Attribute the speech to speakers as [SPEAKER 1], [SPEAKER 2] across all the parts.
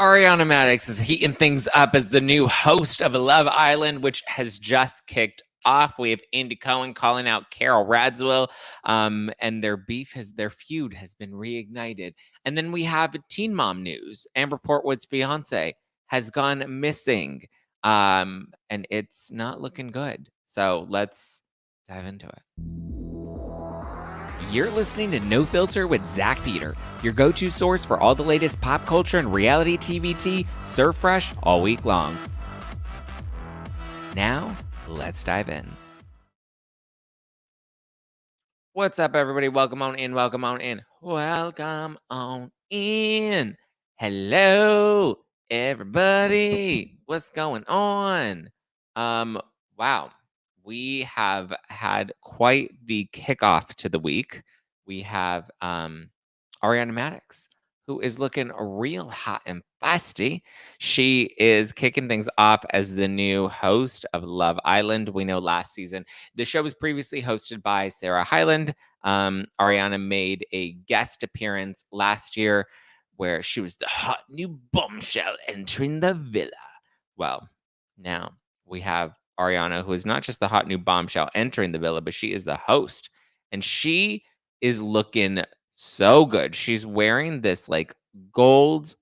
[SPEAKER 1] Ariana Madix is heating things up as the new host of Love Island, which has just kicked off. We have Cohen calling out Carole Radziwill, and their feud has been reignited. And then we have Teen Mom news. Amber Portwood's fiance has gone missing, and it's not looking good. So let's dive into it. You're listening to No Filter with Zach Peter, your go-to source for all the latest pop culture and reality TV tea, served fresh all week long. Now, let's dive in. What's up, everybody? Welcome on in. Welcome on in. Welcome on in. Hello, everybody. What's going on? Wow. We have had quite the kickoff to the week. We have Ariana Madix, who is looking real hot and feisty. She is kicking things off as the new host of Love Island. We know last season the show was previously hosted by Sarah Hyland. Ariana made a guest appearance last year where she was the hot new bombshell entering the villa. Well, now we have Ariana, who is not just the hot new bombshell entering the villa, but she is the host. And she is looking so good. She's wearing this like gold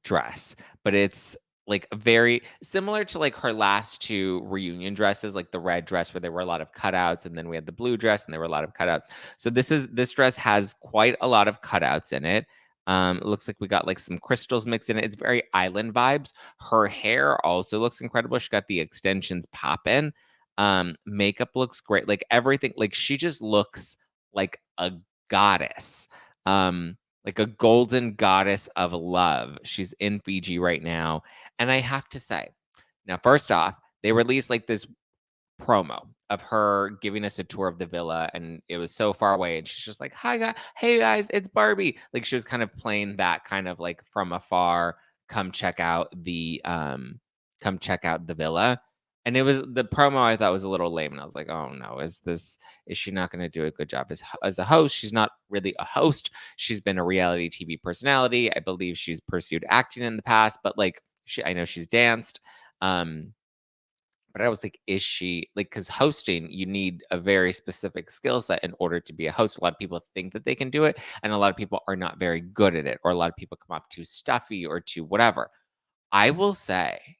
[SPEAKER 1] dress, but it's like very similar to like her last two reunion dresses, like the red dress where there were a lot of cutouts, and then we had the blue dress and there were a lot of cutouts. So this dress has quite a lot of cutouts in it. It looks like we got like some crystals mixed in it. It's very island vibes. Her hair also looks incredible. She got the extensions popping. Makeup looks great. Like everything, like she just looks like a goddess. Like a golden goddess of love. She's in Fiji right now. And I have to say, now, first off, they released like this promo of her giving us a tour of the villa, and it was so far away. And she's just like, "Hi, guys. Hey, guys, it's Barbie." Like she was kind of playing that kind of like from afar, come check out the villa. And it was the promo I thought was a little lame. And I was like, oh no, is she not going to do a good job as a host? She's not really a host. She's been a reality TV personality. I believe she's pursued acting in the past, but like I know she's danced. But I was like, is she like, because hosting, you need a very specific skill set in order to be a host. A lot of people think that they can do it, and a lot of people are not very good at it, or a lot of people come off too stuffy or too whatever. I will say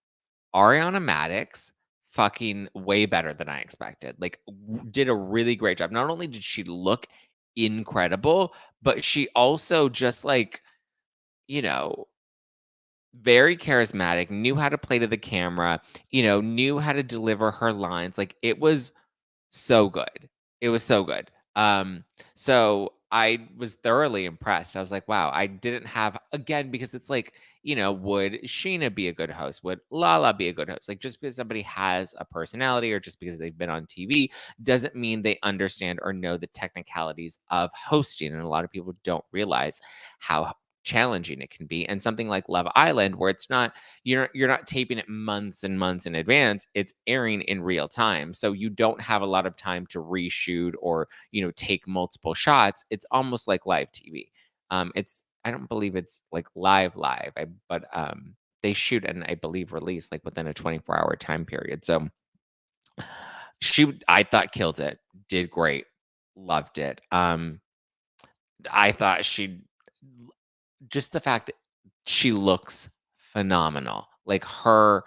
[SPEAKER 1] Ariana Madix fucking way better than I expected. Like did a really great job. Not only did she look incredible, but she also just like, you know, very charismatic, knew how to play to the camera, knew how to deliver her lines. Like it was so good. It was so good. So I was thoroughly impressed. I was like, wow, I didn't have again because it's like, would Sheena be a good host? Would Lala be a good host? Like just because somebody has a personality or just because they've been on TV doesn't mean they understand or know the technicalities of hosting. And a lot of people don't realize how challenging it can be. And something like Love Island, where it's not you're not taping it months and months in advance, it's airing in real time, so you don't have a lot of time to reshoot or take multiple shots. It's almost like live TV. I don't believe it's like live but they shoot and I believe release like within a 24-hour time period. So I thought killed it, did great, loved it. I thought just the fact that she looks phenomenal. Like her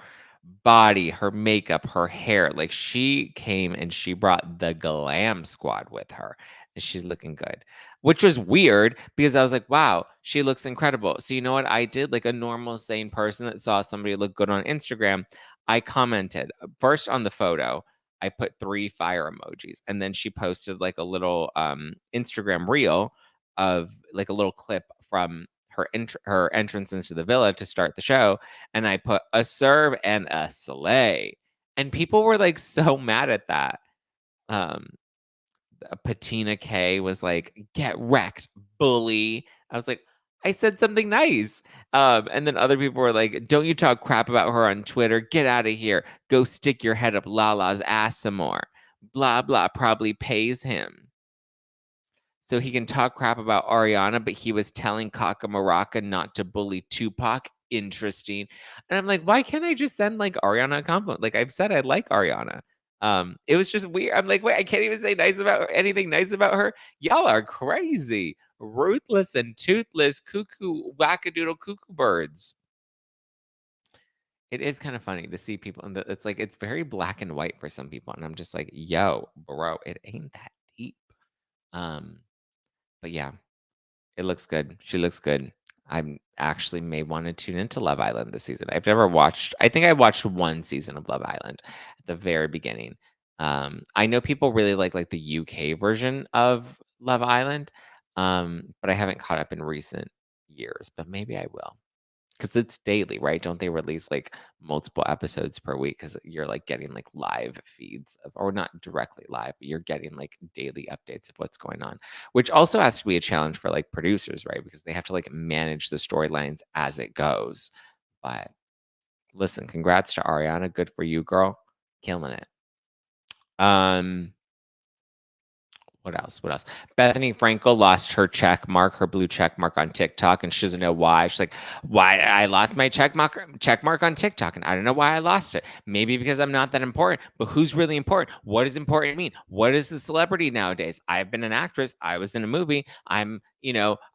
[SPEAKER 1] body, her makeup, her hair. Like she came and she brought the glam squad with her. And she's looking good. Which was weird because I was like, wow, she looks incredible. So you know what I did? Like a normal, sane person that saw somebody look good on Instagram, I commented first on the photo. I put 3 fire emojis. And then she posted like a little Instagram reel of like a little clip from her entrance into the villa to start the show, and I put a serve and a slay, and people were like so mad at that. Patina K was like, "Get wrecked, bully." I was like, I said something nice. And then other people were like, "Don't you talk crap about her on Twitter? Get out of here. Go stick your head up Lala's ass some more. Blah blah. Probably pays him." so he can talk crap about Ariana, but he was telling Kaka Maraka not to bully Tupac. Interesting. And I'm like, why can't I just send like Ariana a compliment? Like I've said, I like Ariana. It was just weird. I'm like, wait, I can't even say nice about anything nice about her. Y'all are crazy, ruthless and toothless, cuckoo, wackadoodle, cuckoo birds. It is kind of funny to see people, and it's like it's very black and white for some people, and I'm just like, yo, bro, it ain't that deep. Um, but yeah, it looks good. She looks good. I'm actually may want to tune into Love Island this season. I've never watched. I think I watched one season of Love Island at the very beginning. I know people really like the UK version of Love Island, but I haven't caught up in recent years. But maybe I will. Because it's daily, right? Don't they release like multiple episodes per week? Because you're like getting like live feeds of, or not directly live, but you're getting like daily updates of what's going on, which also has to be a challenge for like producers, right? Because they have to like manage the storylines as it goes. But listen, congrats to Ariana. Good for you, girl. Killing it. Um, What else? What else? Bethany Frankel lost her check mark, her blue check mark on TikTok, and she doesn't know why. She's like, "Why I lost my check mark on TikTok, and I don't know why I lost it. Maybe because I'm not that important. But who's really important? What does important mean? What is a celebrity nowadays? I've been an actress. I was in a movie.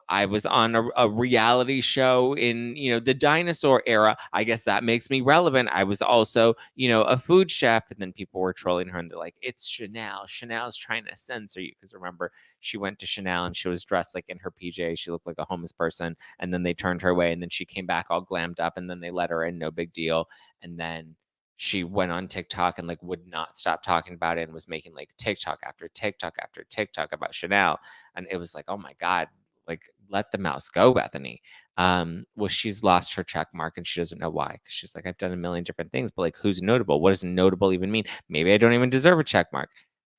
[SPEAKER 1] I was on a reality show in, the dinosaur era. I guess that makes me relevant. I was also, a food chef." And then people were trolling her and they're like, it's Chanel. Chanel's trying to censor you. Because remember, she went to Chanel and she was dressed like in her PJs. She looked like a homeless person. And then they turned her away. And then she came back all glammed up. And then they let her in. No big deal. And then she went on TikTok and like would not stop talking about it and was making like TikTok after TikTok after TikTok about Chanel. And it was like, oh my God, like let the mouse go, Bethany. Well, she's lost her check mark and she doesn't know why. Because she's like, I've done a million different things, but like who's notable? What does notable even mean? Maybe I don't even deserve a check mark.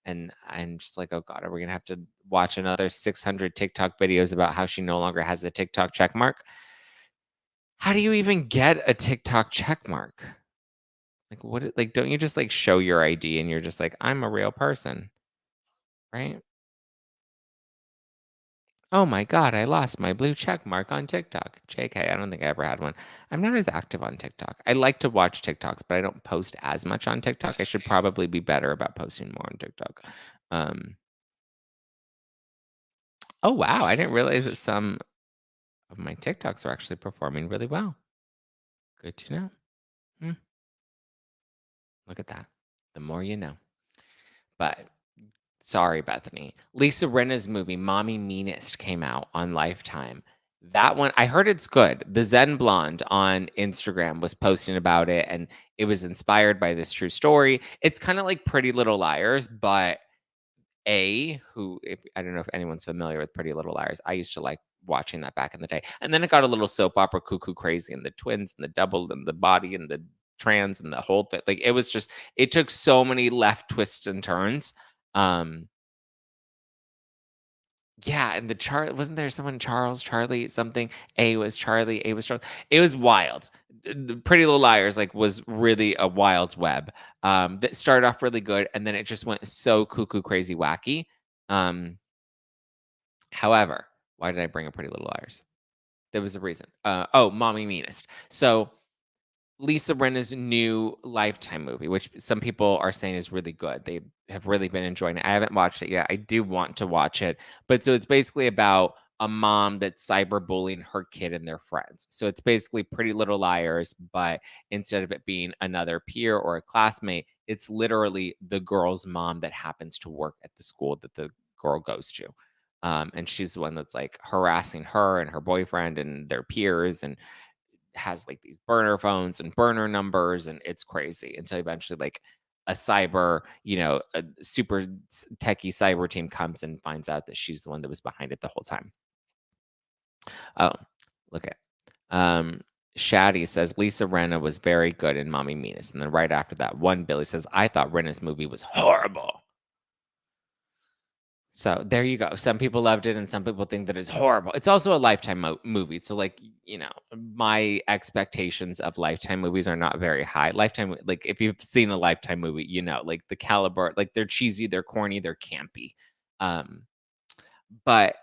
[SPEAKER 1] And I'm just like, oh God, are we gonna have to watch another 600 TikTok videos about how she no longer has a TikTok check mark? How do you even get a TikTok check mark? Like like don't you just like show your ID and you're just like, I'm a real person, right? Oh my God, I lost my blue check mark on TikTok. JK, I don't think I ever had one. I'm not as active on TikTok. I like to watch TikToks, but I don't post as much on TikTok. I should probably be better about posting more on TikTok. Um, oh wow, I didn't realize that some of my TikToks are actually performing really well. Good to know. Hmm, look at that. The more you know. But sorry, Bethany. Lisa Rinna's movie, Mommy Meanest, came out on Lifetime. That one, I heard it's good. The Zen Blonde on Instagram was posting about it, and it was inspired by this true story. It's kind of like Pretty Little Liars, but if I don't know if anyone's familiar with Pretty Little Liars. I used to like watching that back in the day. And then it got a little soap opera cuckoo crazy, and the twins and the double and the body and the trans and the whole thing. Like it took so many left twists and turns. Um, yeah, and the chart wasn't there someone Charles, Charlie, something. A was Charlie, A was Charles. It was wild. Pretty Little Liars like was really a wild web. That started off really good, and then it just went so cuckoo crazy wacky. Um, However, why did I bring up Pretty Little Liars? There was a reason. Mommy Meanest. So Lisa Rinna's new Lifetime movie, which some people are saying is really good. They have really been enjoying it. I haven't watched it yet. I do want to watch it. But so it's basically about a mom that's cyberbullying her kid and their friends. So it's basically Pretty Little Liars, but instead of it being another peer or a classmate, it's literally the girl's mom that happens to work at the school that the girl goes to. And she's the one that's like harassing her and her boyfriend and their peers and has like these burner phones and burner numbers, and it's crazy until eventually like a super techie cyber team comes and finds out that she's the one that was behind it the whole time. Oh, look at Shaddy says Lisa Rinna was very good in Mommy Meanest. And then right after that, one Billy says, I thought Rinna's movie was horrible. So there you go. Some people loved it, and some people think that it's horrible. It's also a Lifetime movie, so like my expectations of Lifetime movies are not very high. Lifetime, like if you've seen a Lifetime movie, like the caliber, like they're cheesy, they're corny, they're campy. Um, But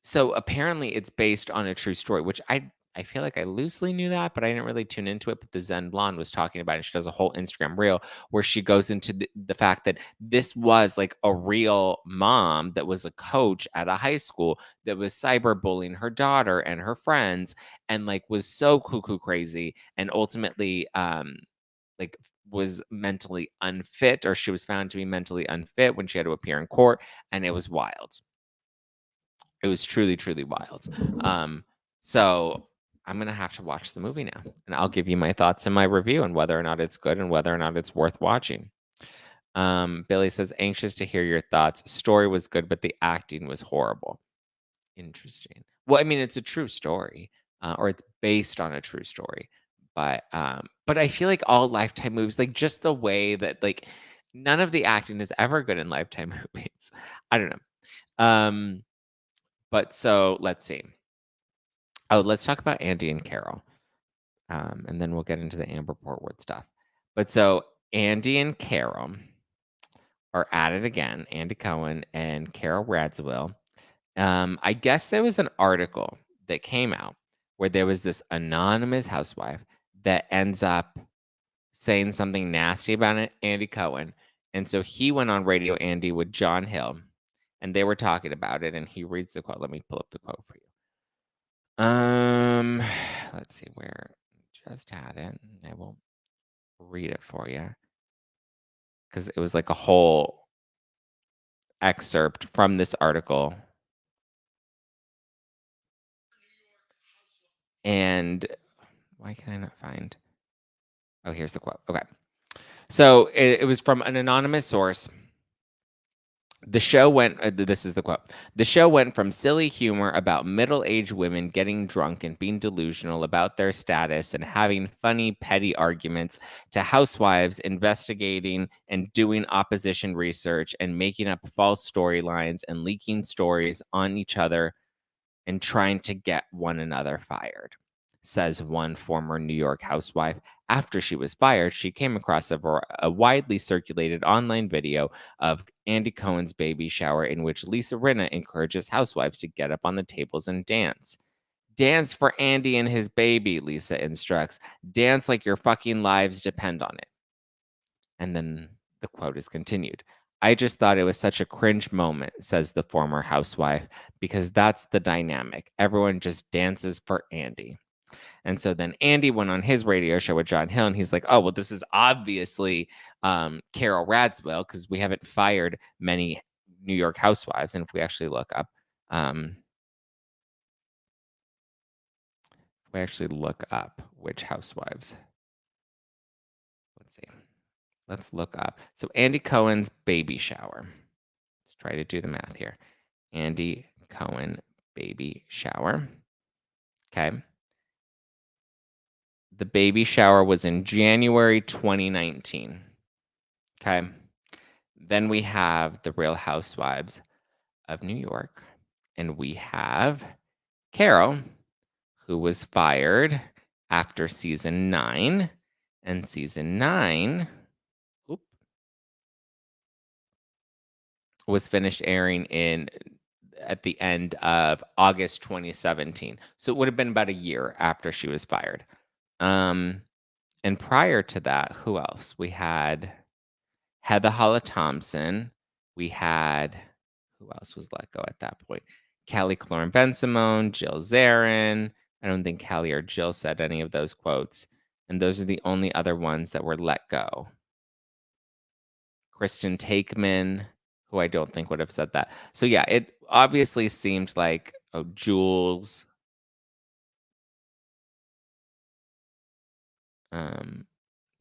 [SPEAKER 1] so apparently it's based on a true story, which I feel like I loosely knew that, but I didn't really tune into it. But the Zen Blonde was talking about it. She does a whole Instagram reel where she goes into the fact that this was like a real mom that was a coach at a high school that was cyberbullying her daughter and her friends and like was so cuckoo crazy and ultimately like was mentally unfit, or she was found to be mentally unfit when she had to appear in court, and it was wild. It was truly, truly wild. So I'm gonna have to watch the movie now, and I'll give you my thoughts and my review on whether or not it's good and whether or not it's worth watching. Billy says, anxious to hear your thoughts. Story was good, but the acting was horrible. Interesting. Well, I mean, it's a true story, or it's based on a true story. But I feel like all Lifetime movies, like just the way that like none of the acting is ever good in Lifetime movies. I don't know. But so let's see. Oh, let's talk about Andy and Carole. And then we'll get into the Amber Portwood stuff. But so Andy and Carole are at it again. Andy Cohen and Carole Radziwill. I guess there was an article that came out where there was this anonymous housewife that ends up saying something nasty about Andy Cohen. And so he went on Radio Andy with John Hill, and they were talking about it. And he reads the quote. Let me pull up the quote for you. Let's see where just had it. I will read it for you because it was like a whole excerpt from this article. And why can I not find? Oh, here's the quote. Okay. So it was from an anonymous source. The show went, this is the quote. The show went from silly humor about middle-aged women getting drunk and being delusional about their status and having funny, petty arguments to housewives investigating and doing opposition research and making up false storylines and leaking stories on each other and trying to get one another fired, says one former New York housewife. After she was fired, she came across a widely circulated online video of Andy Cohen's baby shower in which Lisa Rinna encourages housewives to get up on the tables and dance. Dance for Andy and his baby, Lisa instructs. Dance like your fucking lives depend on it. And then the quote is continued. I just thought it was such a cringe moment, says the former housewife, because that's the dynamic. Everyone just dances for Andy. And so then Andy went on his radio show with John Hill, and he's like, oh, well, this is obviously Carole Radziwill, because we haven't fired many New York housewives. And if we actually look up, which housewives, let's see. Let's look up. So Andy Cohen's baby shower. Let's try to do the math here. Andy Cohen baby shower. Okay. The baby shower was in January 2019. Okay. Then we have the Real Housewives of New York. And we have Carole, who was fired after season 9. And season 9 was finished airing at the end of August 2017. So it would have been about a year after she was fired. And prior to that, who else? We had Heather Holla Thompson. We had, who else was let go at that point? Callie Cloran Ben-Simone, Jill Zarin. I don't think Callie or Jill said any of those quotes. And those are the only other ones that were let go. Kristen Takeman, who I don't think would have said that. So yeah, it obviously seemed like Jules.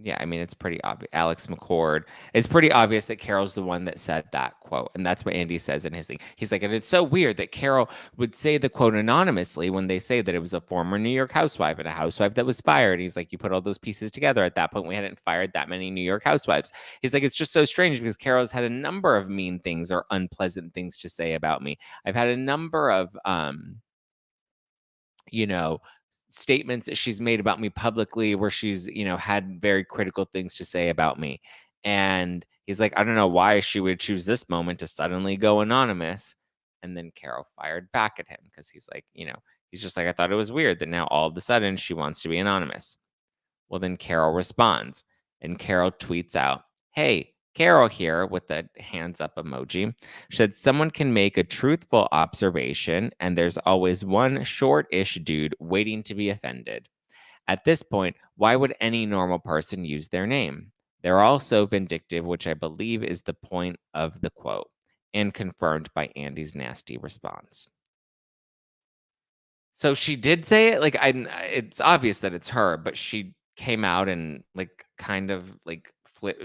[SPEAKER 1] Yeah, I mean, it's pretty obvious. Alex McCord. It's pretty obvious that Carole's the one that said that quote. And that's what Andy says in his thing. He's like, and it's so weird that Carole would say the quote anonymously when they say that it was a former New York housewife and a housewife that was fired. He's like, you put all those pieces together. At that point, we hadn't fired that many New York housewives. He's like, it's just so strange because Carole's had a number of mean things or unpleasant things to say about me. I've had a number of, statements that she's made about me publicly where she's, had very critical things to say about me. And he's like, I don't know why she would choose this moment to suddenly go anonymous. And then Carole fired back at him because he's like, he's just like, I thought it was weird that now all of a sudden she wants to be anonymous. Well, then Carole responds, and Carole tweets out, "Hey, Carole here," with the hands up emoji. She said, "Someone can make a truthful observation, and there's always one short ish dude waiting to be offended. At this point, why would any normal person use their name? They're all so vindictive," which I believe is the point of the quote, and confirmed by Andy's nasty response. So she did say it, like, it's obvious that it's her, but she came out and, like, kind of, like,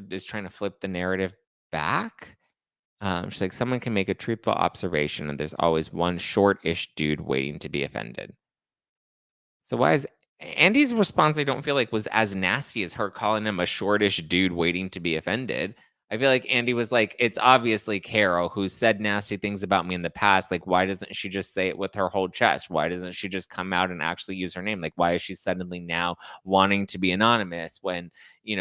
[SPEAKER 1] is trying to flip the narrative back. She's like, "Someone can make a truthful observation, and there's always one short-ish dude waiting to be offended." So why is Andy's response, I don't feel like was as nasty as her calling him a shortish dude waiting to be offended. I feel like Andy was like, "It's obviously Carole who said nasty things about me in the past. Like, why doesn't she just say it with her whole chest? Why doesn't she just come out and actually use her name? Like, why is she suddenly now wanting to be anonymous when,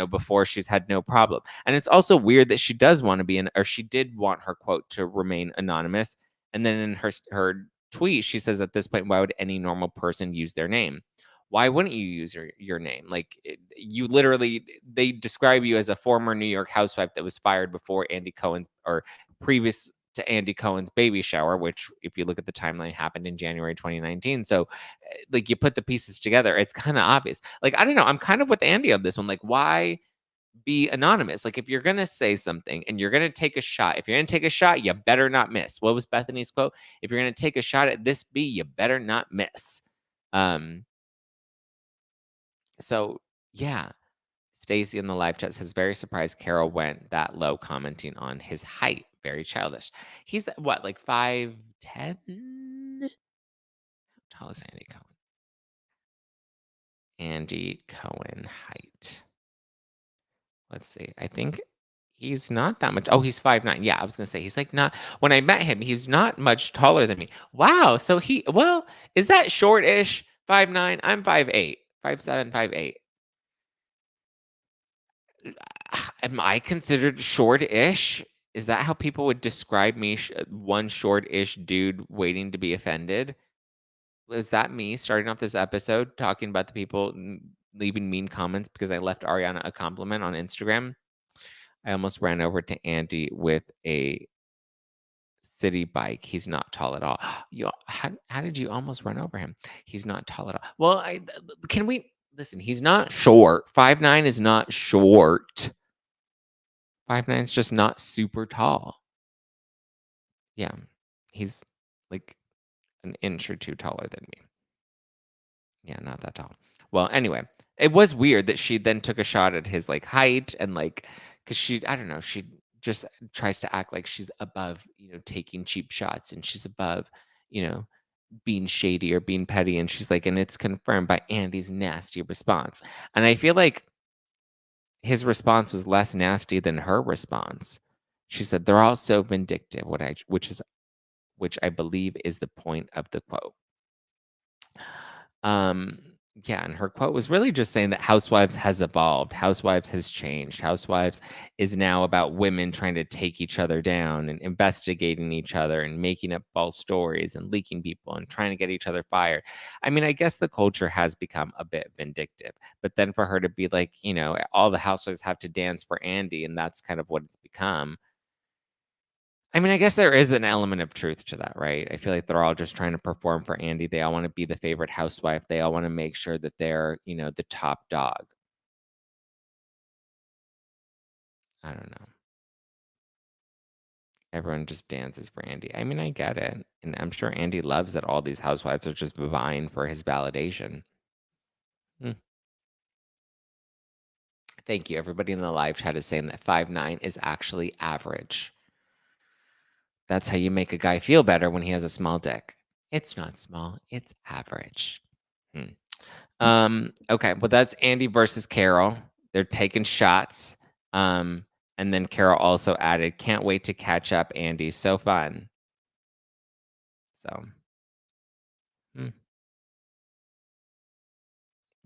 [SPEAKER 1] before she's had no problem?" And it's also weird that she does want to be or she did want her quote to remain anonymous. And then in her tweet, she says, "At this point, why would any normal person use their name?" Why wouldn't you use your name? Like, you literally, they describe you as a former New York housewife that was fired before Andy Cohen's, or previous to Andy Cohen's baby shower, which, if you look at the timeline, happened in January 2019. So, like, you put the pieces together, it's kind of obvious. Like, I don't know. I'm kind of with Andy on this one. Like, why be anonymous? Like, if you're gonna say something and you're gonna take a shot, if you're gonna take a shot, you better not miss. What was Bethany's quote? "If you're gonna take a shot at this bee, you better not miss." Um, so yeah, Stacy in the live chat says, "Very surprised Carole went that low, commenting on his height. Very childish." He's what, like 5'10"? How tall is Andy Cohen? Andy Cohen height. Let's see. I think he's not that much. Oh, he's 5'9". Yeah, I was gonna say he's like not, when I met him, he's not much taller than me. Wow. So well, is that short-ish? 5'9"? I'm 5'8". 5'7", 5'8". Am I considered short-ish? Is that how people would describe me? One short-ish dude waiting to be offended? Was that me starting off this episode talking about the people leaving mean comments because I left Ariana a compliment on Instagram? I almost ran over to Andy with a city bike. He's not tall at all. How did you almost run over him? He's not tall at all. Well, can we listen? He's not short. 5'9" is not short. 5'9" is just not super tall. Yeah, he's like an inch or two taller than me. Yeah, not that tall. Well, anyway, it was weird that she then took a shot at his, like, height, and, like, because I don't know, she just tries to act like she's above, taking cheap shots, and she's above, you know, being shady or being petty, and she's like, and it's confirmed by Andy's nasty response. And I feel like his response was less nasty than her response. She said, "They're all so vindictive," which I believe is the point of the quote. Um, yeah, and her quote was really just saying that Housewives has evolved. Housewives has changed. Housewives is now about women trying to take each other down and investigating each other and making up false stories and leaking people and trying to get each other fired. I mean, I guess the culture has become a bit vindictive, but then for her to be like, all the housewives have to dance for Andy, and that's kind of what it's become. I mean, I guess there is an element of truth to that, right? I feel like they're all just trying to perform for Andy. They all want to be the favorite housewife. They all want to make sure that they're, the top dog. I don't know. Everyone just dances for Andy. I mean, I get it. And I'm sure Andy loves that all these housewives are just vying for his validation. Hmm. Thank you. Everybody in the live chat is saying that 5'9" is actually average. That's how you make a guy feel better when he has a small dick. It's not small, it's average. Okay, well, that's Andy versus Carole. They're taking shots. And then Carole also added, "Can't wait to catch up, Andy. So fun." So, hmm,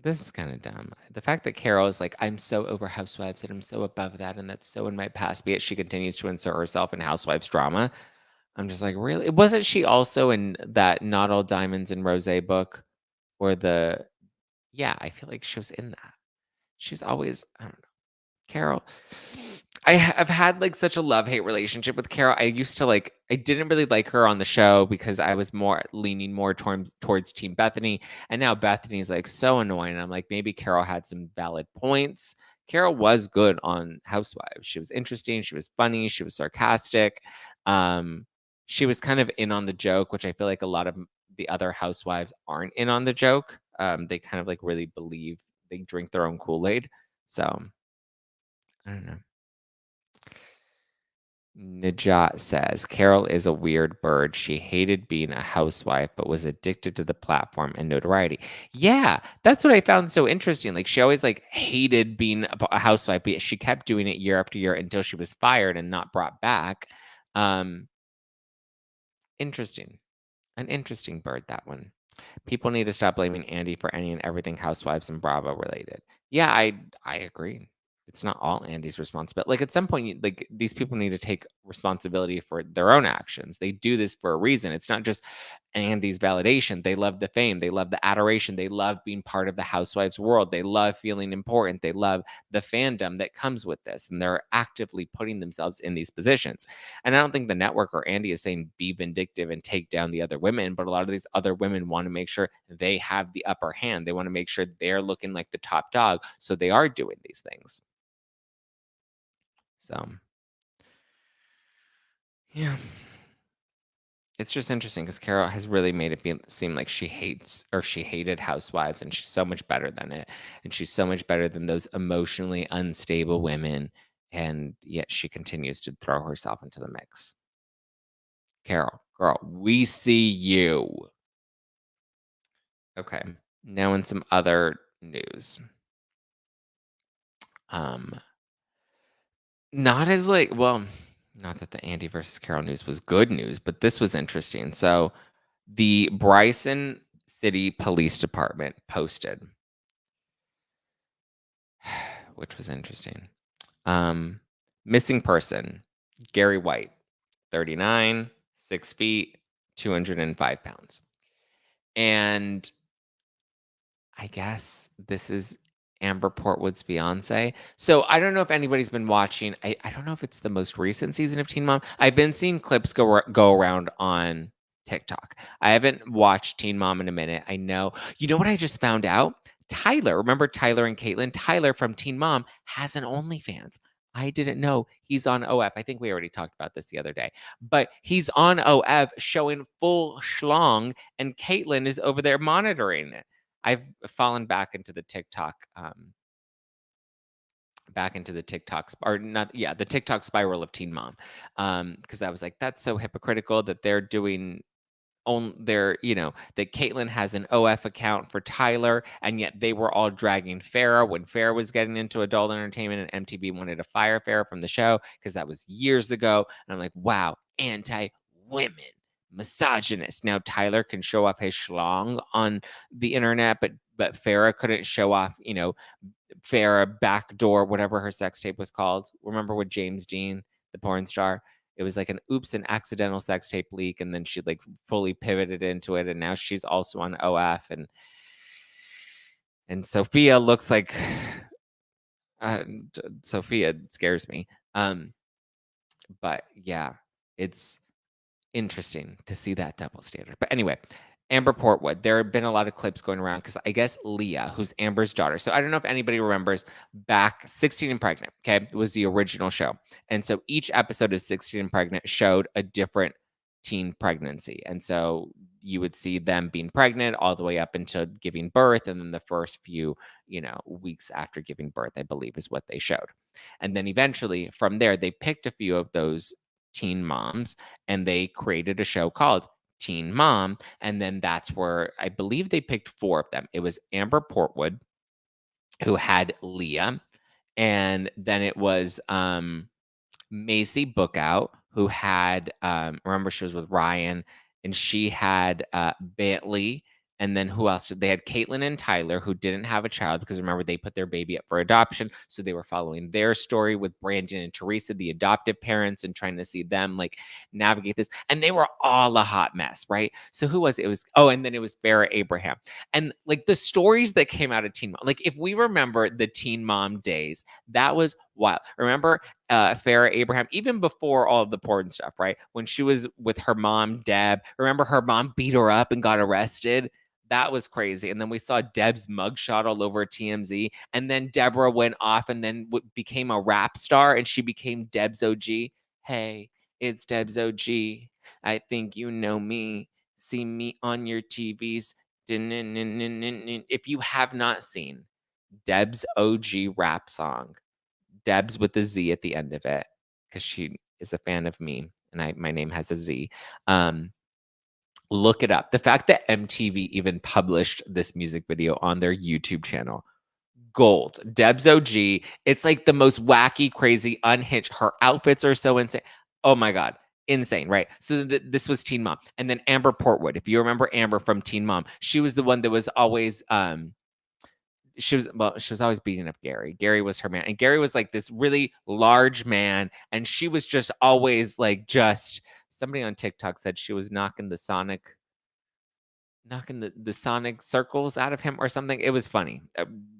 [SPEAKER 1] this is kind of dumb. The fact that Carole is like, "I'm so over Housewives and I'm so above that, and that's so in my past," be it she continues to insert herself in Housewives drama. I'm just like, really? Wasn't she also in that Not All Diamonds and Rose book? Or yeah, I feel like she was in that. She's always, I don't know. Carole. I've had like such a love-hate relationship with Carole. I used to like I didn't really like her on the show because I was more leaning more towards Team Bethany. And now Bethany's like so annoying. I'm like, maybe Carole had some valid points. Carole was good on Housewives. She was interesting, she was funny, she was sarcastic. Um, she was kind of in on the joke, which I feel like a lot of the other housewives aren't in on the joke. They kind of like really believe they drink their own Kool-Aid. So I don't know. Najat says, Carole is a weird bird. She hated being a housewife, but was addicted to the platform and notoriety. Yeah, that's what I found so interesting. Like she always like hated being a housewife, but she kept doing it year after year until she was fired and not brought back. Um, Interesting. An interesting bird, that one. People need to stop blaming Andy for any and everything Housewives and Bravo related. Yeah, I agree. It's not all Andy's responsibility. Like at some point, like these people need to take responsibility for their own actions. They do this for a reason. It's not just Andy's validation. They love the fame. They love the adoration. They love being part of the Housewives world. They love feeling important. They love the fandom that comes with this, and they're actively putting themselves in these positions. And I don't think the network or Andy is saying be vindictive and take down the other women, but a lot of these other women want to make sure they have the upper hand. They want to make sure they're looking like the top dog. So they are doing these things. So, yeah. It's just interesting because Carole has really made it seem like she hates or she hated Housewives, and she's so much better than it. And she's so much better than those emotionally unstable women. And yet she continues to throw herself into the mix. Carole, girl, we see you. Okay. Now in some other news. Um, Not as like, well, not that the Andy versus Carole news was good news, but this was interesting. So the Bryson City Police Department posted, which was interesting. Missing person, Gary White, 39, 6 feet, 205 pounds. And I guess this is Amber Portwood's fiance. So I don't know if anybody's been watching. I don't know if it's the most recent season of Teen Mom. I've been seeing clips go around on TikTok. I haven't watched Teen Mom in a minute. I know. You know what I just found out? Tyler, remember Tyler and Caitlin? Tyler from Teen Mom has an OnlyFans. I didn't know he's on OF. I think we already talked about this the other day, but he's on OF showing full schlong, and Caitlin is over there monitoring it. I've fallen back into the TikTok or not, yeah, the TikTok spiral of Teen Mom. Because I was like, that's so hypocritical that they're doing on their, that Caitlyn has an OF account for Tyler, and yet they were all dragging Farrah when Farrah was getting into adult entertainment, and MTV wanted to fire Farrah from the show because that was years ago. And I'm like, wow, anti-women, misogynist. Now Tyler can show off his schlong on the internet, but Farrah couldn't show off, Farrah backdoor, whatever her sex tape was called. Remember with James Dean, the porn star? It was like an accidental sex tape leak, and then she like fully pivoted into it, and now she's also on OF, and Sophia looks like uh, Sophia scares me. But yeah, it's interesting to see that double standard. But anyway, Amber Portwood, there have been a lot of clips going around because I guess Leah, who's Amber's daughter. So I don't know if anybody remembers back 16 and Pregnant, okay? It was the original show. And so each episode of 16 and Pregnant showed a different teen pregnancy. And so you would see them being pregnant all the way up until giving birth. And then the first few, weeks after giving birth, I believe is what they showed. And then eventually from there, they picked a few of those teen moms and they created a show called Teen Mom. And then that's where I believe they picked four of them. It was Amber Portwood, who had Leah, and then it was Macy Bookout, who had remember she was with Ryan, and she had Bentley, And then who else did they had? Caitlyn and Tyler, who didn't have a child because remember they put their baby up for adoption. So they were following their story with Brandon and Teresa, the adoptive parents, and trying to see them like navigate this. And they were all a hot mess, right? So who was it? It was, oh, and then it was Farrah Abraham. And like the stories that came out of Teen Mom, like if we remember the Teen Mom days, that was wild. Remember Farrah Abraham, even before all of the porn stuff, right? When she was with her mom, Deb, remember her mom beat her up and got arrested? That was crazy. And then we saw Deb's mugshot all over TMZ. And then Deborah went off and then became a rap star and she became Deb's OG. Hey, it's Deb's OG. I think you know me. See me on your TVs. If you have not seen Deb's OG rap song, Deb's with a Z at the end of it, because she is a fan of me and my name has a Z. Look it up. The fact that MTV even published this music video on their YouTube channel, gold. Deb's OG. It's like the most wacky, crazy, unhinged. Her outfits are so insane. Oh my God. Insane, right? So this was Teen Mom. And then Amber Portwood. If you remember Amber from Teen Mom, she was the one that was always she was always beating up Gary. Gary was her man. And Gary was like this really large man. And she was just always like somebody on TikTok said she was knocking the sonic circles out of him or something. It was funny.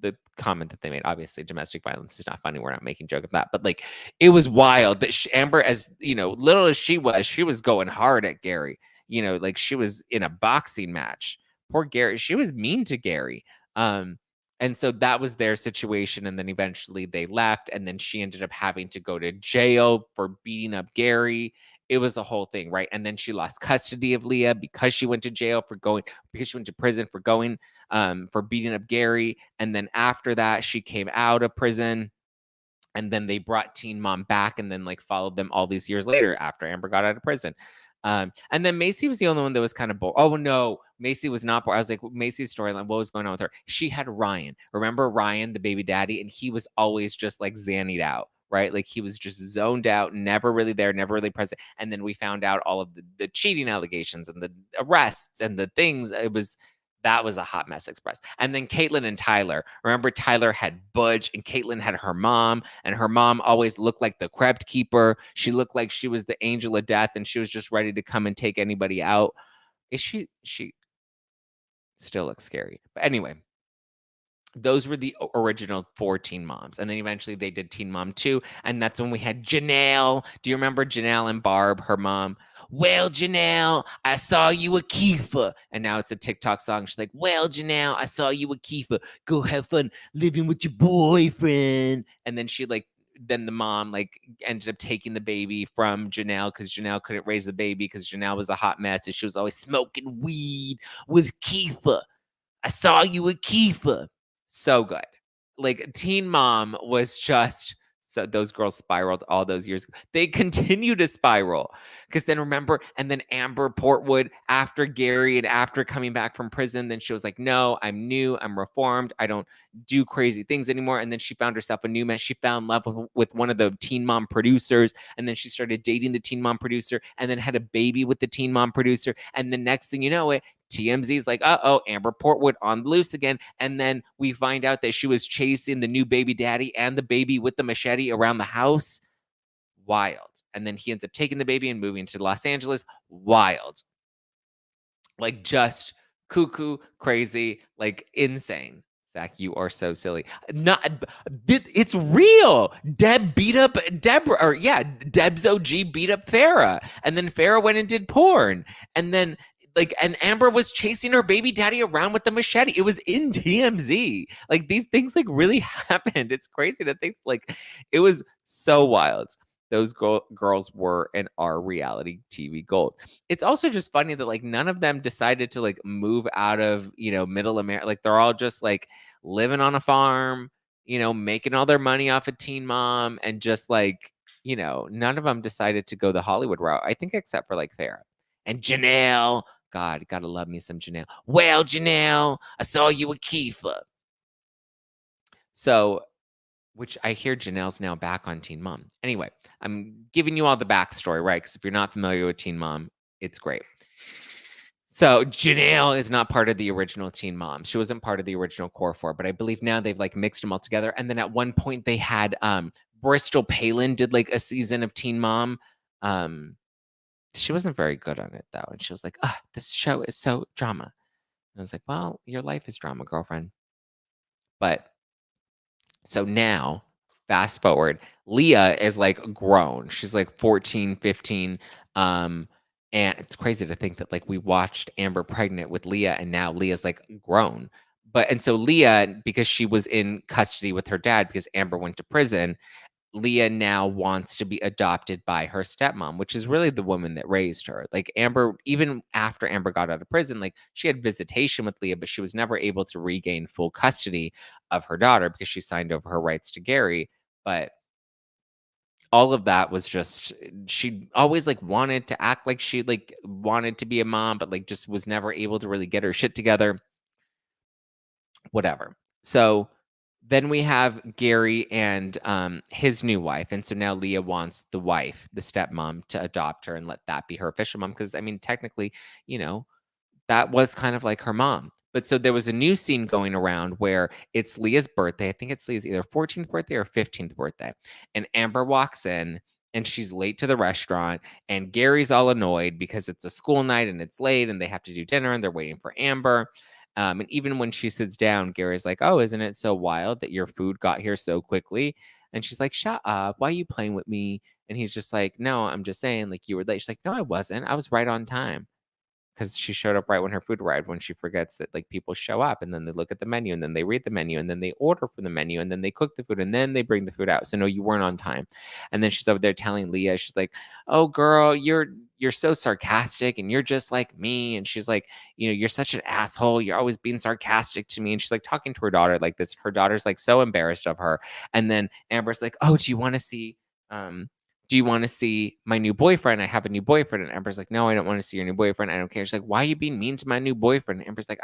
[SPEAKER 1] The comment that they made, obviously domestic violence is not funny. We're not making joke of that, but like it was wild that Amber, as you know, little as she was going hard at Gary. You know, like she was in a boxing match. Poor Gary. She was mean to Gary. And so that was their situation. And then eventually they left. And then she ended up having to go to jail for beating up Gary. It was a whole thing, right? And then she lost custody of Leah because she went to jail because she went to prison for going for beating up Gary. And then after that, she came out of prison. And then they brought Teen Mom back and then like followed them all these years later after Amber got out of prison. And then Macy was the only one that was kind of bored. Oh no, Macy was not bored. I was like, Macy's storyline, what was going on with her? She had Ryan. Remember Ryan, the baby daddy? And he was always just like zannied out, right? Like he was just zoned out, never really there, never really present. And then we found out all of the cheating allegations and the arrests and the things. That was a hot mess express. And then Caitlyn and Tyler. Remember, Tyler had Budge and Caitlyn had her mom, and her mom always looked like the crypt keeper. She looked like she was the angel of death, and she was just ready to come and take anybody out. She still looks scary. But anyway, those were the original 4 Teen Moms. And then eventually they did Teen Mom 2. And that's when we had Janelle. Do you remember Janelle and Barb, her mom? Well, Janelle, I saw you a Kiefer. And now it's a TikTok song. She's like, well, Janelle, I saw you a Kiefer. Go have fun living with your boyfriend. And then then the mom like ended up taking the baby from Janelle because Janelle couldn't raise the baby because Janelle was a hot mess. And she was always smoking weed with Kiefer. I saw you a Kiefer. So good. Like Teen Mom was just so those girls spiraled all those years. They continue to spiral because then remember, and then Amber Portwood after Gary and after coming back from prison, then she was like, no, I'm new, I'm reformed, I don't do crazy things anymore. And then she found herself a new man. She fell in love with one of the Teen Mom producers, and then she started dating the Teen Mom producer, and then had a baby with the Teen Mom producer. And the next thing you know, TMZ's like, uh-oh, Amber Portwood on the loose again. And then we find out that she was chasing the new baby daddy and the baby with the machete around the house. Wild. And then he ends up taking the baby and moving to Los Angeles. Wild. Like just cuckoo, crazy, like insane. Zach, you are so silly. It's real. Deb beat up Deborah, or yeah, Deb's OG beat up Farrah. And then Farrah went and did porn. And then and Amber was chasing her baby daddy around with the machete. It was in TMZ. Like these things like really happened. It's crazy to think like it was so wild. Those girls were and are reality TV gold. It's also just funny that like none of them decided to like move out of, middle America. Like they're all just like living on a farm, making all their money off of Teen Mom and just like, none of them decided to go the Hollywood route. I think except for like Farrah and Janelle. God, gotta love me some Janelle. Well, Janelle, I saw you a Kiefer. So, which I hear Janelle's now back on Teen Mom. Anyway, I'm giving you all the backstory, right? Because if you're not familiar with Teen Mom, it's great. So Janelle is not part of the original Teen Mom. She wasn't part of the original core four, but I believe now they've like mixed them all together. And then at one point they had Bristol Palin did like a season of Teen Mom. She wasn't very good on it though. And she was like, this show is so drama. And I was like, well, your life is drama, girlfriend. But so now, fast forward, Leah is like grown. She's like 14, 15. And it's crazy to think that like we watched Amber pregnant with Leah and now Leah's like grown. And so Leah, because she was in custody with her dad because Amber went to prison, Leah now wants to be adopted by her stepmom, which is really the woman that raised her. Like Amber, even after Amber got out of prison, like she had visitation with Leah, but she was never able to regain full custody of her daughter because she signed over her rights to Gary. But all of that was just she always like wanted to act like she like wanted to be a mom, but like just was never able to really get her shit together. Whatever. So then we have Gary and his new wife. And so now Leah wants the wife, the stepmom, to adopt her and let that be her official mom. Because I mean, technically, you know, that was kind of like her mom. But so there was a new scene going around where it's Leah's birthday. I think it's Leah's either 14th birthday or 15th birthday. And Amber walks in and she's late to the restaurant. And Gary's all annoyed because it's a school night and it's late and they have to do dinner and they're waiting for Amber. And even when she sits down, Gary's like, oh, isn't it so wild that your food got here so quickly? And she's like, shut up. Why are you playing with me? And he's just like, no, I'm just saying, like, you were late. She's like, no, I wasn't. I was right on time because she showed up right when her food arrived, when she forgets that like people show up and then they look at the menu and then they read the menu and then they order from the menu and then they cook the food and then they bring the food out. So no, you weren't on time. And then she's over there telling Leah, she's like, oh girl, you're so sarcastic and you're just like me. And she's like, you know, you're such an asshole. You're always being sarcastic to me. And she's like talking to her daughter like this. Her daughter's like so embarrassed of her. And then Amber's like, oh, um do you want to see my new boyfriend? I have a new boyfriend. And Amber's like, no, I don't want to see your new boyfriend. I don't care. She's like, why are you being mean to my new boyfriend? And Amber's like,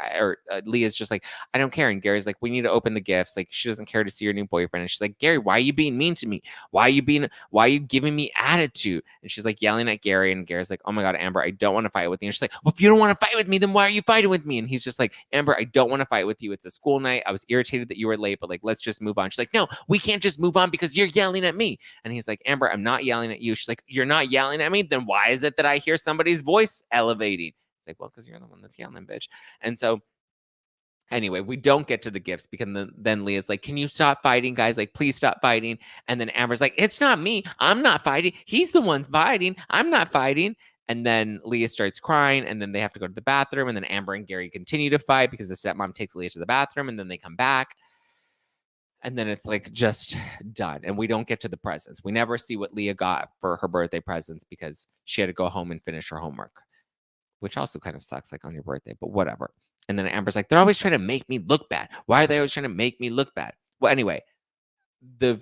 [SPEAKER 1] Leah's just like, I don't care. And Gary's like, we need to open the gifts. Like, she doesn't care to see your new boyfriend. And she's like, Gary, why are you being mean to me? Why are you giving me attitude? And she's like yelling at Gary. And Gary's like, oh my God, Amber, I don't want to fight with you. And she's like, well, if you don't want to fight with me, then why are you fighting with me? And he's just like, Amber, I don't want to fight with you. It's a school night. I was irritated that you were late, but like, let's just move on. She's like, no, we can't just move on because you're yelling at me. And he's like, Amber, I'm not yelling at you. She's like, you're not yelling at me? Then why is it that I hear somebody's voice elevating? It's like, well, because you're the one that's yelling, bitch. And so anyway, we don't get to the gifts because then Leah's like, can you stop fighting, guys? Like, please stop fighting. And then Amber's like, it's not me. I'm not fighting. He's the one's fighting. I'm not fighting. And then Leah starts crying, and then they have to go to the bathroom. And then Amber and Gary continue to fight because the stepmom takes Leah to the bathroom, and then they come back. And then it's like just done. And we don't get to the presents. We never see what Leah got for her birthday presents because she had to go home and finish her homework, which also kind of sucks, like on your birthday, but whatever. And then Amber's like, they're always trying to make me look bad. Why are they always trying to make me look bad? Well, anyway, the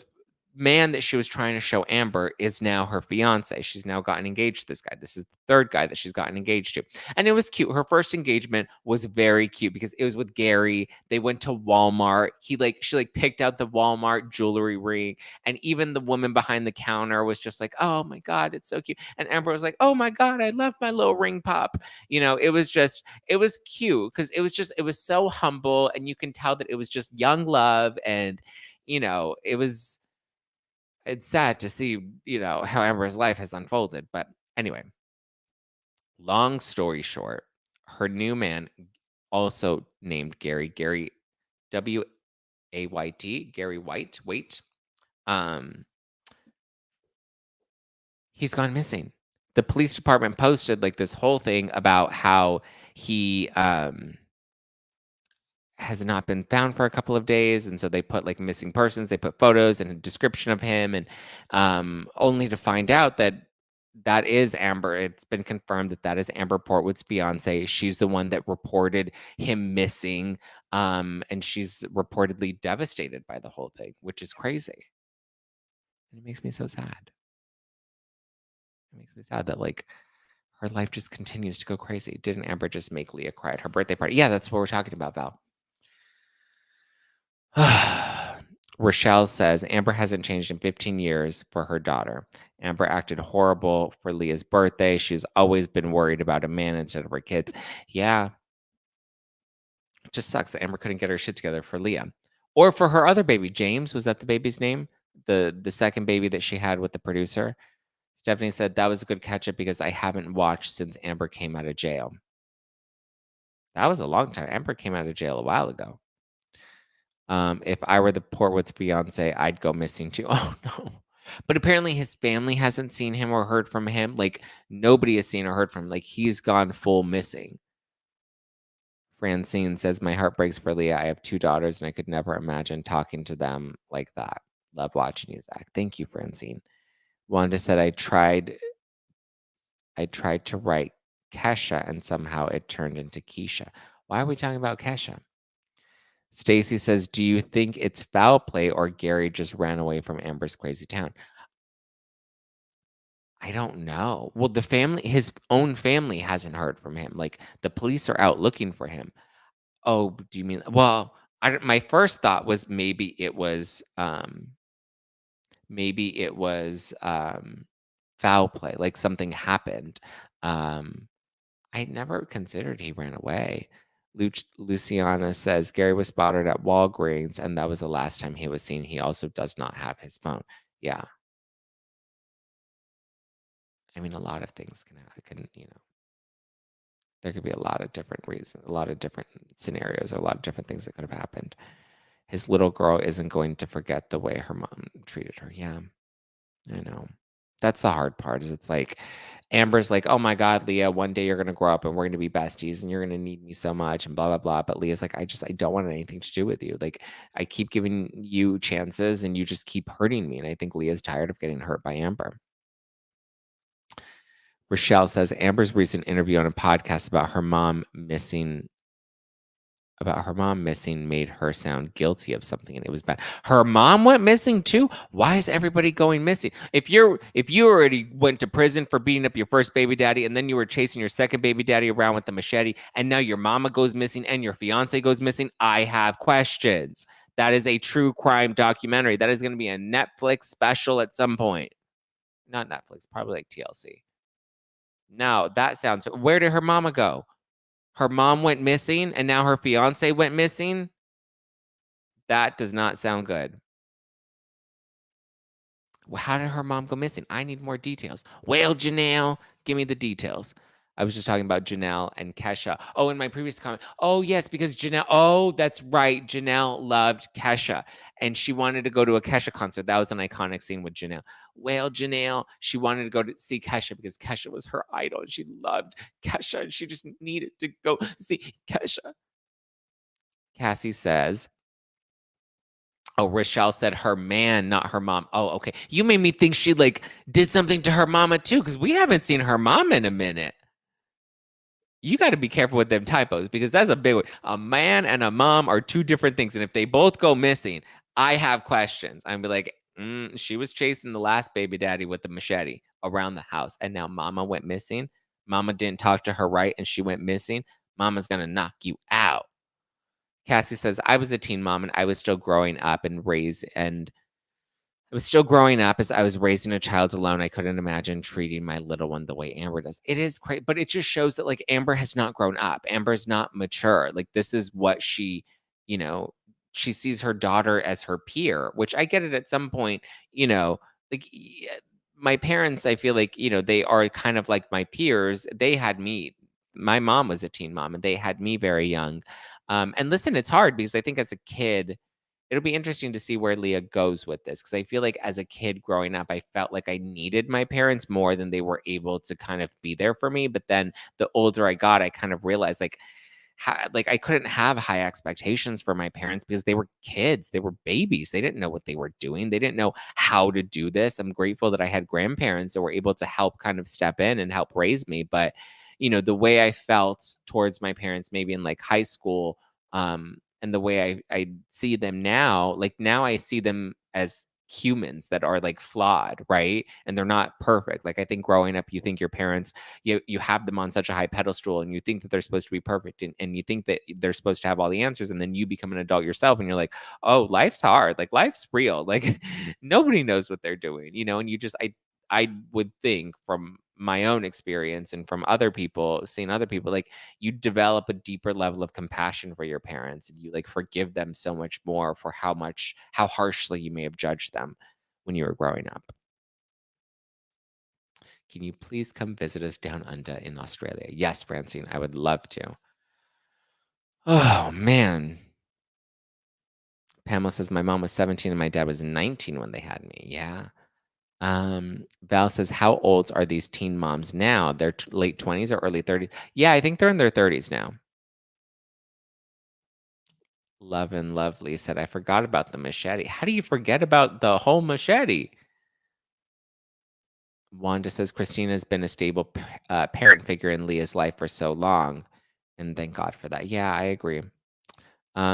[SPEAKER 1] man that she was trying to show Amber is now her fiance. She's now gotten engaged to this guy. This is the third guy that she's gotten engaged to. And it was cute. Her first engagement was very cute because it was with Gary. They went to Walmart. She like picked out the Walmart jewelry ring. And even the woman behind the counter was just like, oh my God, it's so cute. And Amber was like, oh my God, I love my little ring pop. You know, it was cute because it was so humble. And you can tell that it was just young love. And, you know, it's sad to see, you know, how Amber's life has unfolded. But anyway, long story short, her new man, also named Gary Wayt, Gary White, um, he's gone missing. The police department posted like this whole thing about how he has not been found for a couple of days, and so they put like missing persons, they put photos and a description of him, and only to find out that that is Amber. It's been confirmed that that is Amber Portwood's fiance. She's the one that reported him missing, and she's reportedly devastated by the whole thing, which is crazy. And it makes me so sad. It makes me sad that like her life just continues to go crazy. Didn't Amber just make Leah cry at her birthday party? Yeah, that's what we're talking about, Val. Rochelle says Amber hasn't changed in 15 years for her daughter. Amber acted horrible for Leah's birthday. She's always been worried about a man instead of her kids. Yeah, it just sucks that Amber couldn't get her shit together for Leah. Or for her other baby, James. Was that the baby's name? The second baby that she had with the producer. Stephanie said that was a good catch up because I haven't watched since Amber came out of jail. That was a long time. Amber came out of jail a while ago. If I were the Portwood's fiance, I'd go missing too. Oh no. But apparently his family hasn't seen him or heard from him. Like nobody has seen or heard from him. Like he's gone full missing. Francine says, my heart breaks for Leah. I have 2 daughters and I could never imagine talking to them like that. Love watching you, Zach. Thank you, Francine. Wanda said, I tried to write Kesha and somehow it turned into Keisha. Why are we talking about Kesha? Stacy says, do you think it's foul play or Gary just ran away from Amber's crazy town? I don't know. Well, his own family hasn't heard from him. Like the police are out looking for him. Oh, do you mean? Well, my first thought was maybe it was foul play, like something happened. I never considered he ran away. Luciana says Gary was spotted at Walgreens, and that was the last time he was seen. He also does not have his phone. Yeah. I mean, a lot of things there could be a lot of different reasons, a lot of different scenarios, or a lot of different things that could have happened. His little girl isn't going to forget the way her mom treated her. Yeah, I know. That's the hard part is it's like Amber's like, oh my God, Leah, one day you're going to grow up and we're going to be besties and you're going to need me so much and blah, blah, blah. But Leah's like, I don't want anything to do with you. Like, I keep giving you chances and you just keep hurting me. And I think Leah's tired of getting hurt by Amber. Rochelle says Amber's recent interview on a podcast about her mom missing made her sound guilty of something and it was bad. Her mom went missing too? Why is everybody going missing? If you already went to prison for beating up your first baby daddy and then you were chasing your second baby daddy around with the machete and now your mama goes missing and your fiance goes missing, I have questions. That is a true crime documentary. That is going to be a Netflix special at some point. Not Netflix, probably like TLC. No, that sounds. Where did her mama go? Her mom went missing and now her fiance went missing? That does not sound good. Well, how did her mom go missing? I need more details. Well, Janelle, give me the details. I was just talking about Janelle and Kesha. Oh, in my previous comment. Oh, yes, because Janelle. Oh, that's right. Janelle loved Kesha and she wanted to go to a Kesha concert. That was an iconic scene with Janelle. Well, Janelle, she wanted to go to see Kesha because Kesha was her idol and she loved Kesha and she just needed to go see Kesha. Cassie says, oh, Rochelle said her man, not her mom. Oh, okay. You made me think she like did something to her mama too, because we haven't seen her mom in a minute. You got to be careful with them typos because that's a big one. A man and a mom are 2 different things. And if they both go missing, I have questions. I'm be like, she was chasing the last baby daddy with the machete around the house. And now mama went missing. Mama didn't talk to her right and she went missing. Mama's going to knock you out. Cassie says, I was a teen mom and I was still growing up as I was raising a child alone. I couldn't imagine treating my little one the way Amber does. It is great, but it just shows that like Amber has not grown up. Amber's not mature. Like this is what you know, she sees her daughter as her peer, which I get it at some point, like my parents, I feel like, they are kind of like my peers. They had me. My mom was a teen mom and they had me very young. And listen, it's hard because I think as a kid, it'll be interesting to see where Leah goes with this because I feel like as a kid growing up, I felt like I needed my parents more than they were able to kind of be there for me. But then the older I got, I kind of realized like, like I couldn't have high expectations for my parents because they were kids, they were babies, they didn't know what they were doing, they didn't know how to do this. I'm grateful that I had grandparents that were able to help kind of step in and help raise me. But the way I felt towards my parents, maybe in like high school, and the way I see them now, like now I see them as humans that are like flawed, right? And they're not perfect. Like I think growing up, you think your parents, you have them on such a high pedestal and you think that they're supposed to be perfect and you think that they're supposed to have all the answers. And then you become an adult yourself and you're like, oh, life's hard. Like life's real. Like nobody knows what they're doing, and you just, I would think from my own experience and from other people, seeing other people, like you develop a deeper level of compassion for your parents and you like forgive them so much more for how harshly you may have judged them when you were growing up. Can you please come visit us down under in Australia? Yes, Francine, I would love to. Oh, man. Pamela says my mom was 17 and my dad was 19 when they had me. Yeah. Val says, how old are these teen moms now? They're late 20s or early 30s? Yeah, I think they're in their 30s now. Love and Lovely said, I forgot about the machete. How do you forget about the whole machete? Wanda says, Christina's been a stable parent figure in Leah's life for so long. And thank God for that. Yeah, I agree.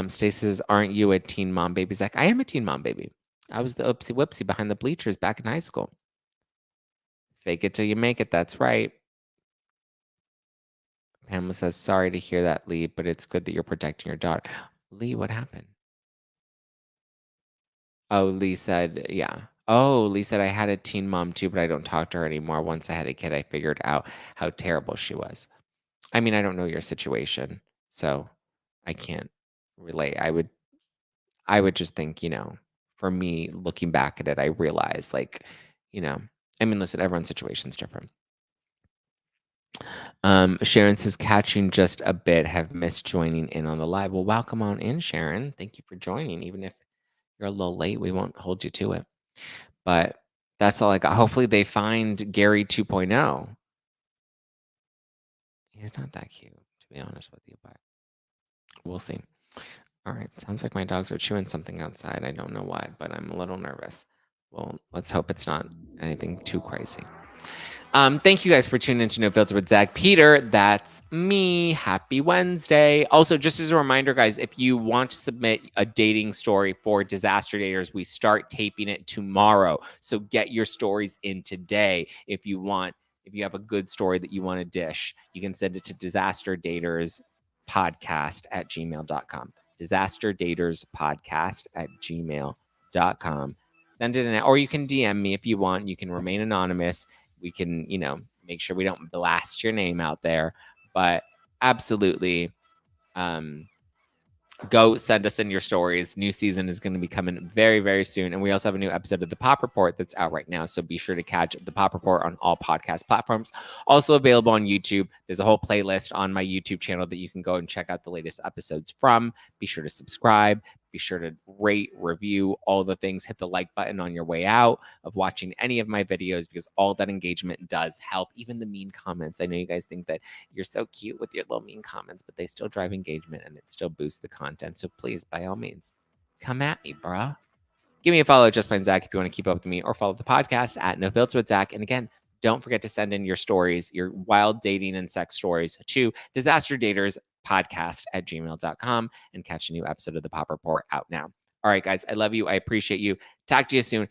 [SPEAKER 1] Stacy says, aren't you a teen mom baby? Zach, I am a teen mom baby. I was the oopsie whoopsie behind the bleachers back in high school. Fake it till you make it. That's right. Pamela says, sorry to hear that, Lee, but it's good that you're protecting your daughter. Lee, what happened? Oh, Lee said, yeah. Oh, Lee said, I had a teen mom too, but I don't talk to her anymore. Once I had a kid, I figured out how terrible she was. I mean, I don't know your situation, so I can't relate. I would just think, for me, looking back at it, I realized, like, I mean, listen, everyone's situation's different. Sharon says, catching just a bit, have missed joining in on the live. Well, welcome on in, Sharon. Thank you for joining. Even if you're a little late, we won't hold you to it. But that's all I got. Hopefully they find Gary 2.0. He's not that cute, to be honest with you, but we'll see. All right. Sounds like my dogs are chewing something outside. I don't know why, but I'm a little nervous. Well, let's hope it's not anything too crazy. Thank you guys for tuning into No Filter with Zack Peter. That's me. Happy Wednesday. Also, just as a reminder, guys, if you want to submit a dating story for Disaster Daters, we start taping it tomorrow. So get your stories in today if you want. If you have a good story that you want to dish, you can send it to disasterdaterspodcast@gmail.com. Disasterdaterspodcast@gmail.com. Send it in, or you can DM me if you want. You can remain anonymous. We can, make sure we don't blast your name out there. But absolutely, go send us in your stories. New season is going to be coming very, very soon. And we also have a new episode of The Pop Report that's out right now. So be sure to catch The Pop Report on all podcast platforms. Also available on YouTube. There's a whole playlist on my YouTube channel that you can go and check out the latest episodes from. Be sure to subscribe. Be sure to rate, review, all the things. Hit the like button on your way out of watching any of my videos because all that engagement does help. Even the mean comments. I know you guys think that you're so cute with your little mean comments, but they still drive engagement and it still boosts the content. So please, by all means, come at me, bruh. Give me a follow, Just Plain Zack, if you want to keep up with me, or follow the podcast at No Filter with Zack. And again, don't forget to send in your stories, your wild dating and sex stories to disasterdaterspodcast@gmail.com and catch a new episode of The Pop Report out now. All right, guys, I love you. I appreciate you. Talk to you soon.